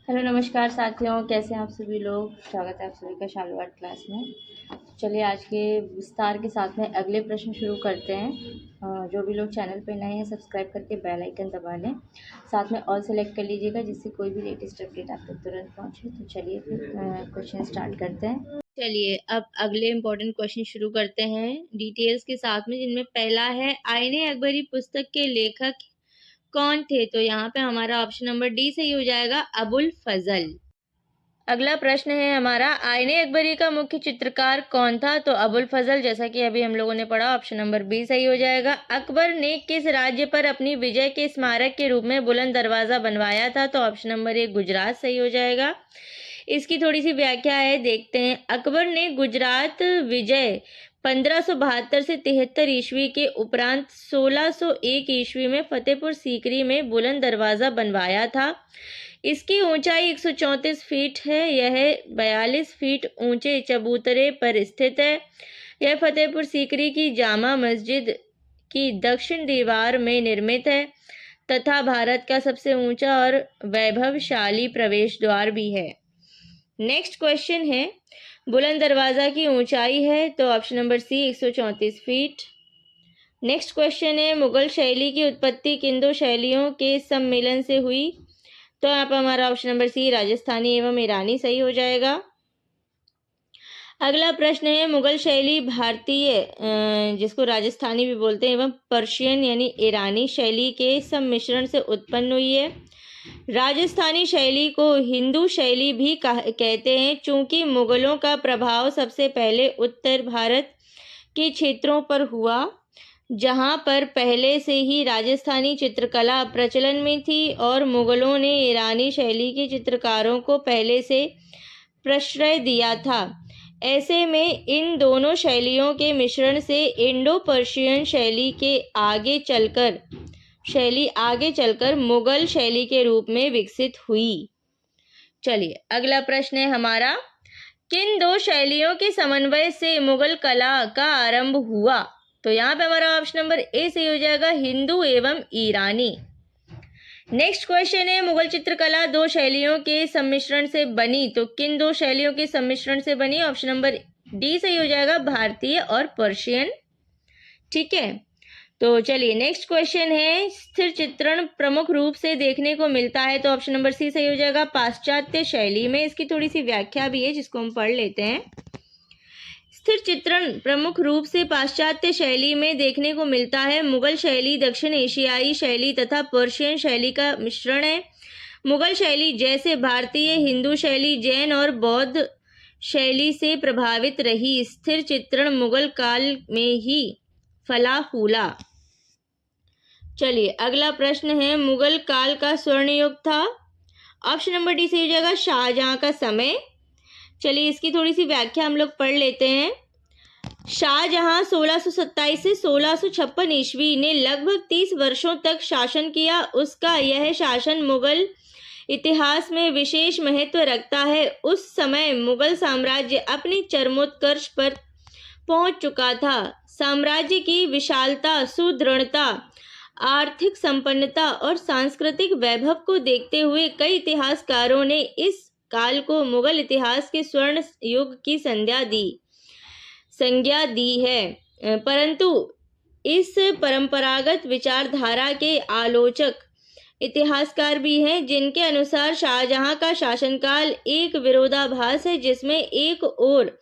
Hello नमस्कार साथियों, कैसे हैं आप सभी लोग। स्वागत है आप सभी का शालू आर्ट क्लास में। चलिए आज के विस्तार के साथ में अगले प्रश्न शुरू करते हैं। जो भी लोग चैनल पे नए हैं सब्सक्राइब करके बेल आइकन दबा लें, साथ में ऑल सेलेक्ट कर लीजिएगा जिससे कोई भी लेटेस्ट अपडेट आप तक तुरंत पहुंचे। तो चलिए फिर क्वेश्चन स्टार्ट करते हैं। चलिए अब अगले इम्पोर्टेंट क्वेश्चन शुरू करते हैं डिटेल्स के साथ में, जिनमें पहला है आईने अकबरी पुस्तक के लेखक कौन थे। तो यहाँ पे हमारा ऑप्शन नंबर डी सही हो जाएगा, अबुल फजल। अगला प्रश्न है हमारा, आईने अकबरी का मुख्य चित्रकार कौन था। तो अबुल फजल, जैसा कि अभी हम लोगों ने पढ़ा, ऑप्शन नंबर बी सही हो जाएगा। अकबर ने किस राज्य पर अपनी विजय के स्मारक के रूप में बुलंद दरवाजा बनवाया था। तो ऑप्शन नंबर ए गुजरात सही हो जाएगा। इसकी थोड़ी सी व्याख्या है, देखते हैं। अकबर ने गुजरात विजय 1572 से 73 ईस्वी के उपरांत 1601 ईस्वी में फतेहपुर सीकरी में बुलंद दरवाजा बनवाया था। इसकी ऊंचाई 134 फीट है। यह 42 फीट ऊंचे चबूतरे पर स्थित है। यह फतेहपुर सीकरी की जामा मस्जिद की दक्षिण दीवार में निर्मित है तथा भारत का सबसे ऊंचा और वैभवशाली प्रवेश द्वार भी है। नेक्स्ट क्वेश्चन है, बुलंद दरवाजा की ऊंचाई है। तो ऑप्शन नंबर सी 134 फीट। नेक्स्ट क्वेश्चन है, मुगल शैली की उत्पत्ति किन दो शैलियों के सम्मिलन से हुई। तो यहाँ पर हमारा ऑप्शन नंबर सी राजस्थानी एवं ईरानी सही हो जाएगा। अगला प्रश्न है, मुगल शैली भारतीय जिसको राजस्थानी भी बोलते हैं एवं पर्शियन यानी ईरानी शैली के सम्मिश्रण से उत्पन्न हुई है। राजस्थानी शैली को हिंदू शैली भी कहते हैं, चूंकि मुगलों का प्रभाव सबसे पहले उत्तर भारत के क्षेत्रों पर हुआ, जहां पर पहले से ही राजस्थानी चित्रकला प्रचलन में थी और मुगलों ने ईरानी शैली के चित्रकारों को पहले से प्रश्रय दिया था। ऐसे में इन दोनों शैलियों के मिश्रण से इंडो पर्शियन शैली आगे चलकर मुगल शैली के रूप में विकसित हुई। चलिए अगला प्रश्न है हमारा, किन दो शैलियों के समन्वय से मुगल कला का आरंभ हुआ। तो यहाँ पे हमारा ऑप्शन नंबर ए सही हो जाएगा, हिंदू एवं ईरानी। नेक्स्ट क्वेश्चन है, मुगल चित्रकला दो शैलियों के सम्मिश्रण से बनी। तो किन दो शैलियों के सम्मिश्रण से बनी। ऑप्शन नंबर डी सही हो जाएगा, भारतीय और पर्शियन। ठीक है, तो चलिए नेक्स्ट क्वेश्चन है, स्थिर चित्रण प्रमुख रूप से देखने को मिलता है। तो ऑप्शन नंबर सी सही हो जाएगा, पाश्चात्य शैली में। इसकी थोड़ी सी व्याख्या भी है जिसको हम पढ़ लेते हैं। स्थिर चित्रण प्रमुख रूप से पाश्चात्य शैली में देखने को मिलता है। मुगल शैली दक्षिण एशियाई शैली तथा पर्शियन शैली का मिश्रण है। मुगल शैली जैसे भारतीय, हिंदू शैली, जैन और बौद्ध शैली से प्रभावित रही। स्थिर चित्रण मुगल काल में ही फला फूला। चलिए अगला प्रश्न है, मुगल काल का स्वर्ण युग था। ऑप्शन नंबर डी सही हो जाएगा, शाहजहां का समय। चलिए इसकी थोड़ी सी व्याख्या हम लोग पढ़ लेते हैं। शाहजहां 1627 से 1656 ईस्वी ने लगभग 30 वर्षों तक शासन किया। उसका यह शासन मुगल इतिहास में विशेष महत्व रखता है। उस समय मुगल साम्राज्य अपनी चरमोत्कर्ष पर पहुंच चुका था। साम्राज्य की विशालता, सुदृढ़ता, आर्थिक संपन्नता और सांस्कृतिक वैभव को देखते हुए कई इतिहासकारों ने इस काल को मुगल इतिहास के स्वर्ण युग की संज्ञा दी है। परंतु इस परंपरागत विचारधारा के आलोचक इतिहासकार भी हैं, जिनके अनुसार शाहजहां का शासनकाल एक विरोधाभास है, जिसमें एक ओर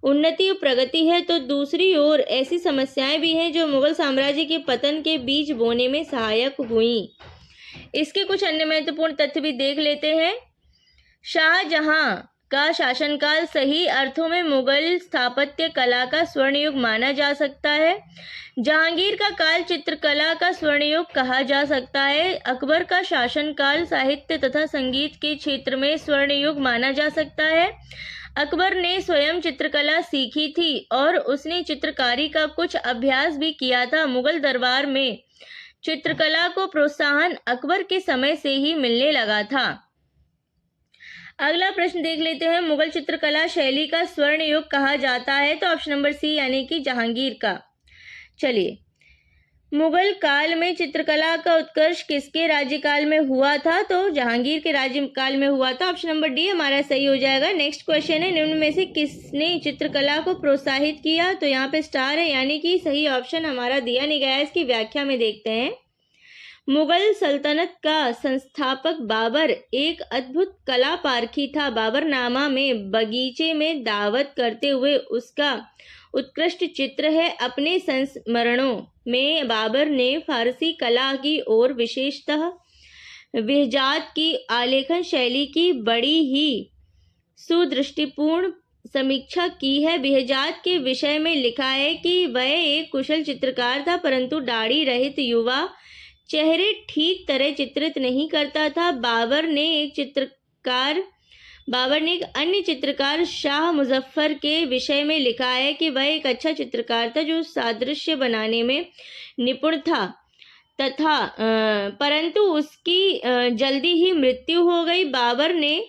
उन्नति और प्रगति है तो दूसरी ओर ऐसी समस्याएं भी हैं जो मुगल साम्राज्य के पतन के बीज बोने में सहायक हुई। इसके कुछ अन्य महत्वपूर्ण तथ्य भी देख लेते हैं। शाहजहां का शासनकाल सही अर्थों में मुगल स्थापत्य कला का स्वर्ण युग माना जा सकता है। जहांगीर का काल चित्रकला का स्वर्ण युग कहा जा सकता है। अकबर का शासनकाल साहित्य तथा संगीत के क्षेत्र में स्वर्ण युग माना जा सकता है। अकबर ने स्वयं चित्रकला सीखी थी और उसने चित्रकारी का कुछ अभ्यास भी किया था। मुगल दरबार में चित्रकला को प्रोत्साहन अकबर के समय से ही मिलने लगा था। अगला प्रश्न देख लेते हैं, मुगल चित्रकला शैली का स्वर्ण युग कहा जाता है। तो ऑप्शन नंबर सी यानी कि जहांगीर का। चलिए, मुगल काल में चित्रकला का उत्कर्ष किसके राज्यकाल में हुआ था? तो जहांगीर के राज्यकाल में हुआ था। ऑप्शन नंबर डी हमारा सही हो जाएगा। नेक्स्ट क्वेश्चन है, निम्न में से किसने चित्रकला को प्रोत्साहित किया? तो यहाँ पे स्टार है, यानी कि सही ऑप्शन हमारा दिया नहीं गया है। इसकी व्याख्या में देखते हैं। मुगल सल्तनत का संस्थापक बाबर एक अद्भुत कला पारखी था। बाबरनामा में बगीचे में दावत करते हुए उसका उत्कृष्ट चित्र है। अपने संस्मरणों में बाबर ने फारसी कला की ओर, विशेषतः बेहजाद की आलेखन शैली की बड़ी ही सुदृष्टिपूर्ण समीक्षा की है। बेहजाद के विषय में लिखा है कि वह एक कुशल चित्रकार था, परंतु दाढ़ी रहित युवा चेहरे ठीक तरह चित्रित नहीं करता था। बाबर ने एक अन्य चित्रकार शाह मुजफ्फर के विषय में लिखा है कि वह एक अच्छा चित्रकार था जो सादृश्य बनाने में निपुण था तथा परंतु उसकी जल्दी ही मृत्यु हो गई। बाबर ने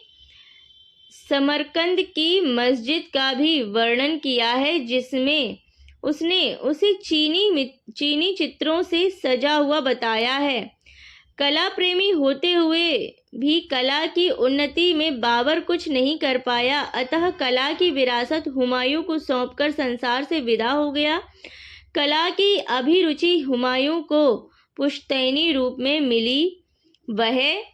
समरकंद की मस्जिद का भी वर्णन किया है, जिसमें उसने उसे चीनी चित्रों से सजा हुआ बताया है। कला प्रेमी होते हुए भी कला की उन्नति में बाबर कुछ नहीं कर पाया, अतः कला की विरासत हुमायूं को सौंपकर संसार से विदा हो गया। कला की अभिरुचि हुमायूं को पुश्तैनी रूप में मिली। वह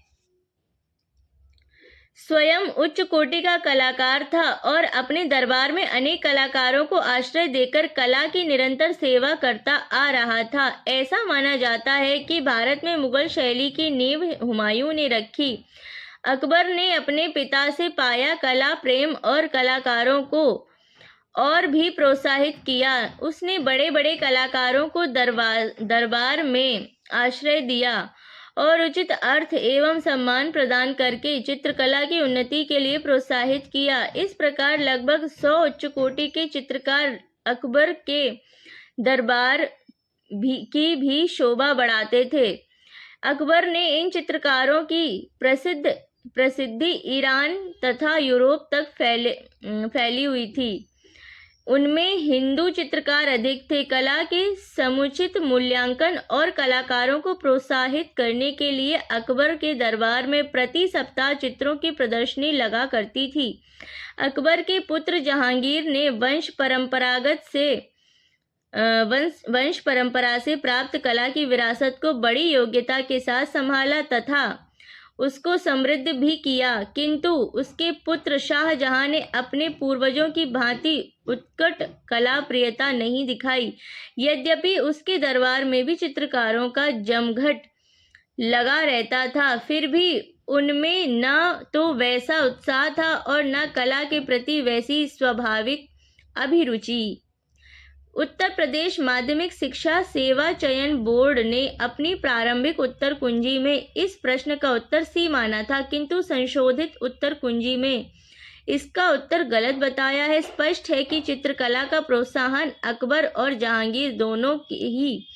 स्वयं उच्च कोटि का कलाकार था और अपने दरबार में अनेक कलाकारों को आश्रय देकर कला की निरंतर सेवा करता आ रहा था। ऐसा माना जाता है कि भारत में मुगल शैली की नींव हुमायूं ने रखी। अकबर ने अपने पिता से पाया कला प्रेम और कलाकारों को और भी प्रोत्साहित किया। उसने बड़े बड़े कलाकारों को दरबार में आश्रय दिया और उचित अर्थ एवं सम्मान प्रदान करके चित्रकला की उन्नति के लिए प्रोत्साहित किया। इस प्रकार लगभग 100 उच्च कोटि के चित्रकार अकबर के दरबार की भी शोभा बढ़ाते थे। अकबर ने इन चित्रकारों की प्रसिद्धि ईरान तथा यूरोप तक फैली हुई थी। उनमें हिंदू चित्रकार अधिक थे। कला के समुचित मूल्यांकन और कलाकारों को प्रोत्साहित करने के लिए अकबर के दरबार में प्रति सप्ताह चित्रों की प्रदर्शनी लगा करती थी। अकबर के पुत्र जहांगीर ने वंश परंपरा से प्राप्त कला की विरासत को बड़ी योग्यता के साथ संभाला तथा उसको समृद्ध भी किया, किंतु उसके पुत्र शाहजहां ने अपने पूर्वजों की भांति उत्कट कला प्रियता नहीं दिखाई। यद्यपि उसके दरबार में भी चित्रकारों का जमघट लगा रहता था, फिर भी उनमें न तो वैसा उत्साह था और न कला के प्रति वैसी स्वाभाविक अभिरुचि। उत्तर प्रदेश माध्यमिक शिक्षा सेवा चयन बोर्ड ने अपनी प्रारंभिक उत्तर कुंजी में इस प्रश्न का उत्तर सी माना था, किंतु संशोधित उत्तर कुंजी में इसका उत्तर गलत बताया है। स्पष्ट है कि चित्रकला का प्रोत्साहन अकबर और जहांगीर दोनों ही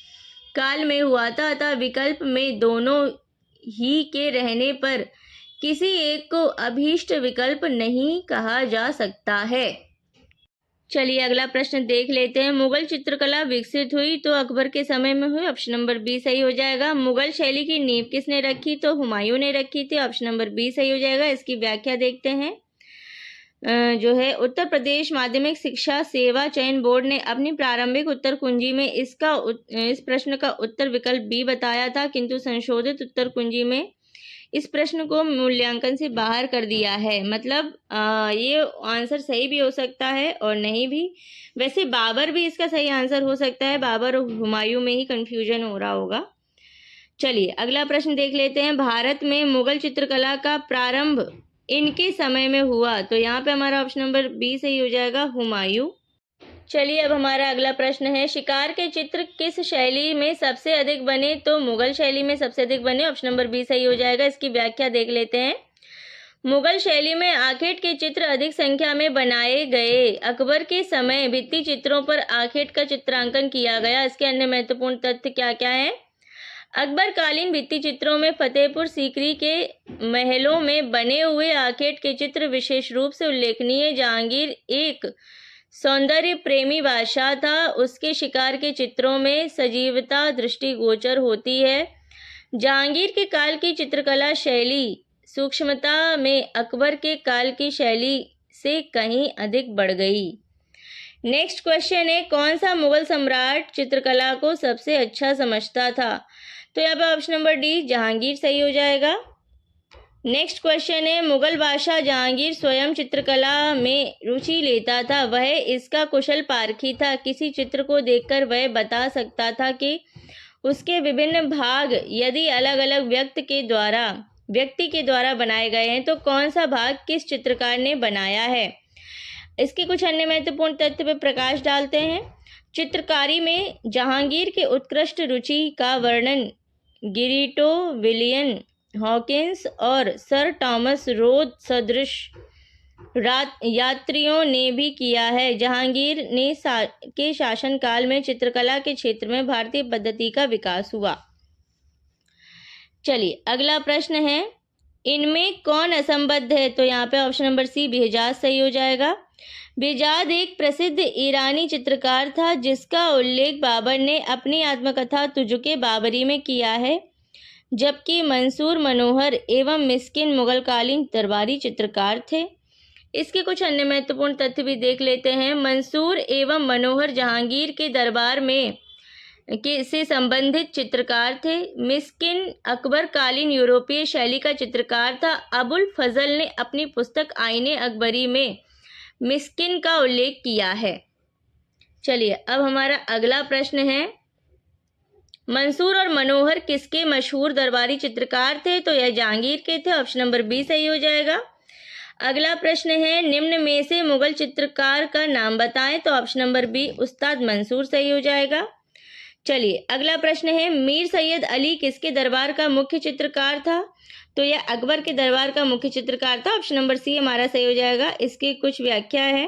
काल में हुआ था, अतः विकल्प में दोनों ही के रहने पर किसी एक को अभीष्ट विकल्प नहीं कहा जा सकता है। चलिए अगला प्रश्न देख लेते हैं। मुगल चित्रकला विकसित हुई तो अकबर के समय में हुई। ऑप्शन नंबर बी सही हो जाएगा। मुगल शैली की नींव किसने रखी? तो हुमायूं ने रखी थी। ऑप्शन नंबर बी सही हो जाएगा। इसकी व्याख्या देखते हैं। जो है उत्तर प्रदेश माध्यमिक शिक्षा सेवा चयन बोर्ड ने अपनी प्रारंभिक उत्तर कुंजी में इस प्रश्न का उत्तर विकल्प बी बताया था, किंतु संशोधित उत्तर कुंजी में इस प्रश्न को मूल्यांकन से बाहर कर दिया है। मतलब ये आंसर सही भी हो सकता है और नहीं भी। वैसे बाबर भी इसका सही आंसर हो सकता है, बाबर और हुमायूं में ही कंफ्यूजन हो रहा होगा। चलिए अगला प्रश्न देख लेते हैं। भारत में मुगल चित्रकला का प्रारंभ इनके समय में हुआ, तो यहाँ पे हमारा ऑप्शन नंबर बी सही हो जाएगा, हुमायूं। चलिए अब हमारा अगला प्रश्न है, शिकार के चित्र किस शैली में सबसे अधिक बने? तो मुगल शैली में सबसे अधिक बने। ऑप्शन नंबर बी सही हो जाएगा। इसकी व्याख्या देख लेते हैं। मुगल शैली में आखेट के चित्र अधिक संख्या में बनाए गए। अकबर के समय भित्ति चित्रों पर आखेट का चित्रांकन किया गया। इसके अन्य महत्वपूर्ण तथ्य क्या क्या है? अकबर कालीन भित्ति चित्रों में फतेहपुर सीकरी के महलों में बने हुए आखेट के चित्र विशेष रूप से उल्लेखनीय। जहांगीर एक सौंदर्य प्रेमी बादशाह था। उसके शिकार के चित्रों में सजीवता दृष्टिगोचर होती है। जहांगीर के काल की चित्रकला शैली सूक्ष्मता में अकबर के काल की शैली से कहीं अधिक बढ़ गई। नेक्स्ट क्वेश्चन है, कौन सा मुगल सम्राट चित्रकला को सबसे अच्छा समझता था? तो यहाँ पे ऑप्शन नंबर डी जहांगीर सही हो जाएगा। नेक्स्ट क्वेश्चन है, मुगल बादशाह जहांगीर स्वयं चित्रकला में रुचि लेता था। वह इसका कुशल पारखी था। किसी चित्र को देखकर वह बता सकता था कि उसके विभिन्न भाग यदि अलग अलग व्यक्ति के द्वारा बनाए गए हैं तो कौन सा भाग किस चित्रकार ने बनाया है। इसके कुछ अन्य महत्वपूर्ण तथ्य पर प्रकाश डालते हैं। चित्रकारी में जहांगीर के उत्कृष्ट रुचि का वर्णन गिरिटो, विलियम हॉकिंस और सर टॉमस रोज सदृश यात्रियों ने भी किया है। जहांगीर ने के शासनकाल में चित्रकला के क्षेत्र में भारतीय पद्धति का विकास हुआ। चलिए अगला प्रश्न है, इनमें कौन असंबद्ध है? तो यहाँ पे ऑप्शन नंबर सी बेहजाद सही हो जाएगा। बेहजाद एक प्रसिद्ध ईरानी चित्रकार था जिसका उल्लेख बाबर ने अपनी आत्मकथा तुजुके बाबरी में किया है, जबकि मंसूर मनोहर एवं मिस्किन मुगलकालीन दरबारी चित्रकार थे। इसके कुछ अन्य महत्वपूर्ण तथ्य भी देख लेते हैं। मंसूर एवं मनोहर जहांगीर के दरबार में से संबंधित चित्रकार थे। मिस्किन अकबर कालीन यूरोपीय शैली का चित्रकार था। अबुल फजल ने अपनी पुस्तक आईने अकबरी में मिस्किन का उल्लेख किया है। चलिए अब हमारा अगला प्रश्न है, मंसूर और मनोहर किसके मशहूर दरबारी चित्रकार थे? तो यह जहांगीर के थे। ऑप्शन नंबर बी सही हो जाएगा। अगला प्रश्न है, निम्न में से मुगल चित्रकार का नाम बताएं? तो ऑप्शन नंबर बी उस्ताद मंसूर सही हो जाएगा। चलिए अगला प्रश्न है, मीर सैयद अली किसके दरबार का मुख्य चित्रकार था? तो यह अकबर के दरबार का मुख्य चित्रकार था। ऑप्शन नंबर सी हमारा सही हो जाएगा। इसकी कुछ व्याख्या है।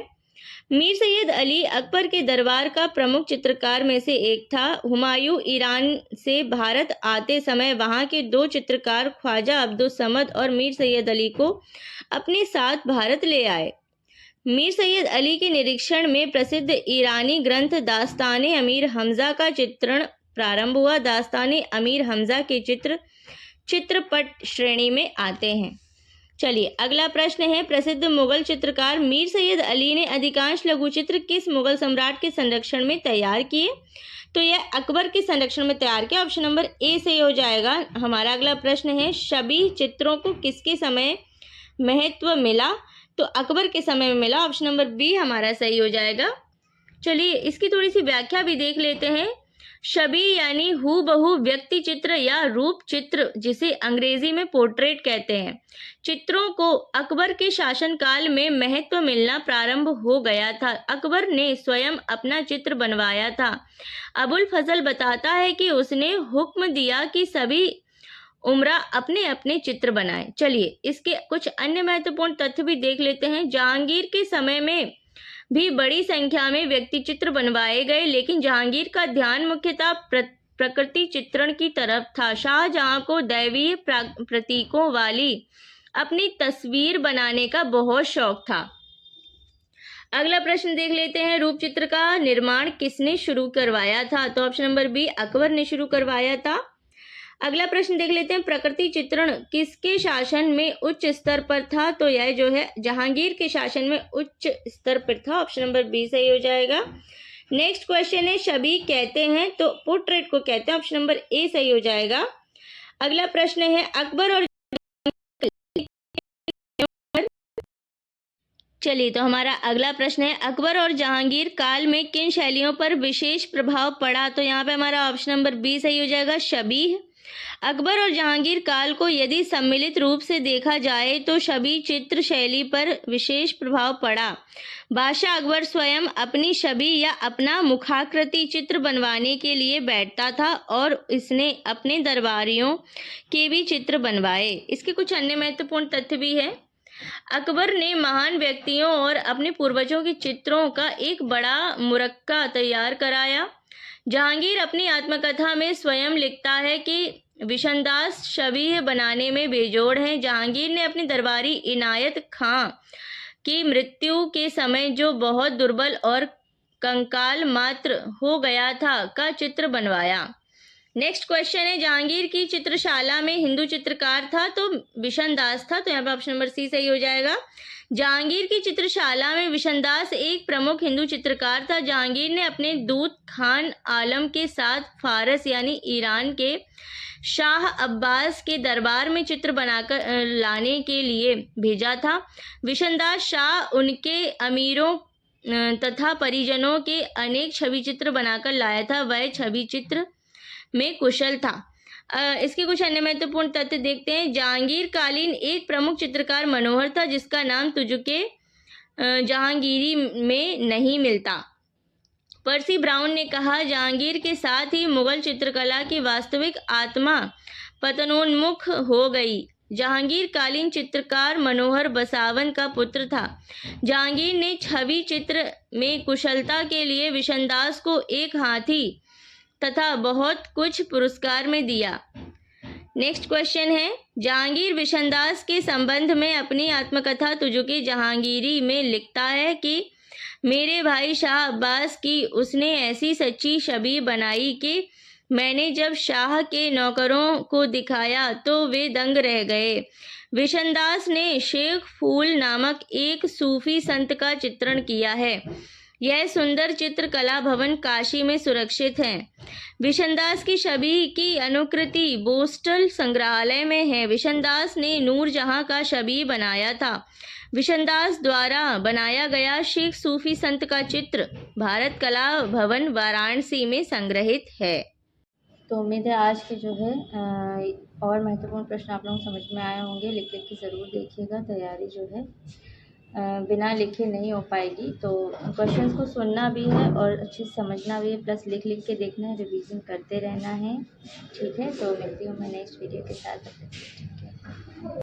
मीर सैयद अली अकबर के दरबार का प्रमुख चित्रकार में से एक था। हुमायूं ईरान से भारत आते समय वहां के दो चित्रकार ख्वाजा अब्दुल समद और मीर सैयद अली को अपने साथ भारत ले आए। मीर सैयद अली के निरीक्षण में प्रसिद्ध ईरानी ग्रंथ दास्ताने अमीर हमजा का चित्रण प्रारंभ हुआ। दास्ताने अमीर हमजा के चित्र चित्रपट श्रेणी में आते हैं। चलिए अगला प्रश्न है, प्रसिद्ध मुगल चित्रकार मीर सैयद अली ने अधिकांश लघुचित्र किस मुगल सम्राट के संरक्षण में तैयार किए? तो यह अकबर के संरक्षण में तैयार किया। ऑप्शन नंबर ए सही हो जाएगा। हमारा अगला प्रश्न है, शबीह चित्रों को किसके समय महत्व मिला? तो अकबर के समय में मिला। ऑप्शन नंबर बी हमारा सही हो जाएगा। चलिए इसकी थोड़ी सी व्याख्या भी देख लेते हैं। शबीह यानी हूबहू व्यक्ति चित्र या रूप चित्र, जिसे अंग्रेजी में पोर्ट्रेट कहते हैं। चित्रों को अकबर के शासनकाल में महत्व मिलना प्रारंभ हो गया था। अकबर ने स्वयं अपना चित्र बनवाया था। अबुल फजल बताता है कि उसने हुक्म दिया कि सभी उमरा अपने अपने चित्र बनाएं। चलिए इसके कुछ अन्य महत्वपूर्ण तथ्य भी देख लेते हैं। जहांगीर के समय में भी बड़ी संख्या में व्यक्ति चित्र बनवाए गए, लेकिन जहांगीर का ध्यान मुख्यतः प्रकृति चित्रण की तरफ था। शाहजहां को दैवीय प्रतीकों वाली अपनी तस्वीर बनाने का बहुत शौक था। अगला प्रश्न देख लेते हैं, रूप चित्र का निर्माण किसने शुरू करवाया था? तो ऑप्शन नंबर बी अकबर ने शुरू करवाया था। अगला प्रश्न देख लेते हैं, प्रकृति चित्रण किसके शासन में उच्च स्तर पर था? तो यह जो है जहांगीर के शासन में उच्च स्तर पर था। ऑप्शन नंबर बी सही हो जाएगा। नेक्स्ट क्वेश्चन है, शबीह कहते हैं तो पोर्ट्रेट को कहते हैं। ऑप्शन नंबर ए सही हो जाएगा। अगला प्रश्न है, अकबर और चलिए तो हमारा अगला प्रश्न है, अकबर और जहांगीर काल में किन शैलियों पर विशेष प्रभाव पड़ा? तो यहाँ पे हमारा ऑप्शन नंबर बी सही हो जाएगा, शबीह। अकबर और जहांगीर काल को यदि सम्मिलित रूप से देखा जाए तो शबीह चित्र शैली पर विशेष प्रभाव पड़ा। बादशाह अकबर स्वयं अपनी शबीह या अपना मुखाकृति चित्र बनवाने के लिए बैठता था और इसने अपने दरबारियों के भी चित्र बनवाए। इसके कुछ अन्य महत्वपूर्ण तथ्य भी है। अकबर ने महान व्यक्तियों और अपने पूर्वजों के चित्रों का एक बड़ा मुरक्का तैयार कराया। जहांगीर अपनी आत्मकथा में स्वयं लिखता है कि विशनदास शबीह बनाने में बेजोड़ हैं। जहांगीर ने अपने दरबारी इनायत खां की मृत्यु के समय जो बहुत दुर्बल और कंकाल मात्र हो गया था का चित्र बनवाया। नेक्स्ट क्वेश्चन है, जहांगीर की चित्रशाला में हिंदू चित्रकार था तो बिशन दास था, तो यहाँ पे ऑप्शन नंबर सी सही हो जाएगा। जहांगीर की चित्रशाला में बिशन दास एक प्रमुख हिंदू चित्रकार था। जहांगीर ने अपने दूत खान आलम के साथ फारस यानी ईरान के शाह अब्बास के दरबार में चित्र बनाकर लाने के लिए भेजा था। बिशन दास शाह उनके अमीरों तथा परिजनों के अनेक छवि चित्र बनाकर लाया था। वह छवि चित्र में कुशल था। इसके कुछ अन्य महत्वपूर्ण तथ्य देखते हैं। जहांगीर कालीन एक प्रमुख चित्रकार मनोहर था, जिसका नाम तुझके जहांगीरी में नहीं मिलता। पर्सी ब्राउन ने कहा, जहांगीर के साथ ही मुगल चित्रकला की वास्तविक आत्मा पतनोन्मुख हो गई। जहांगीर कालीन चित्रकार मनोहर बसावन का पुत्र था। जहांगीर ने छवि चित्र में कुशलता के लिए बिशन दास को एक हाथी तथा बहुत कुछ पुरस्कार में दिया। नेक्स्ट क्वेश्चन है, जहांगीर बिशन दास के संबंध में अपनी आत्मकथा तुझके जहांगीरी में लिखता है कि मेरे भाई शाह अब्बास की उसने ऐसी सच्ची छवि बनाई कि मैंने जब शाह के नौकरों को दिखाया तो वे दंग रह गए। बिशन दास ने शेख फूल नामक एक सूफी संत का चित्रण किया है। यह सुंदर चित्र कला भवन काशी में सुरक्षित है। बिशन दास की छवि की अनुकृति बोस्टल संग्रहालय में है। बिशन दास ने नूरजहां का छवि बनाया था। बिशन दास द्वारा बनाया गया शेख सूफी संत का चित्र भारत कला भवन वाराणसी में संग्रहित है। तो उम्मीद है आज के जो है और महत्वपूर्ण प्रश्न आप लोगों को समझ में आए होंगे। लिख के ज़रूर देखिएगा, तैयारी जो है बिना लिखे नहीं हो पाएगी। तो क्वेश्चंस को सुनना भी है और अच्छे से समझना भी है, प्लस लिख के देखना है, रिवीजन करते रहना है। ठीक है, तो मिलती हूँ मैं नेक्स्ट वीडियो के साथ।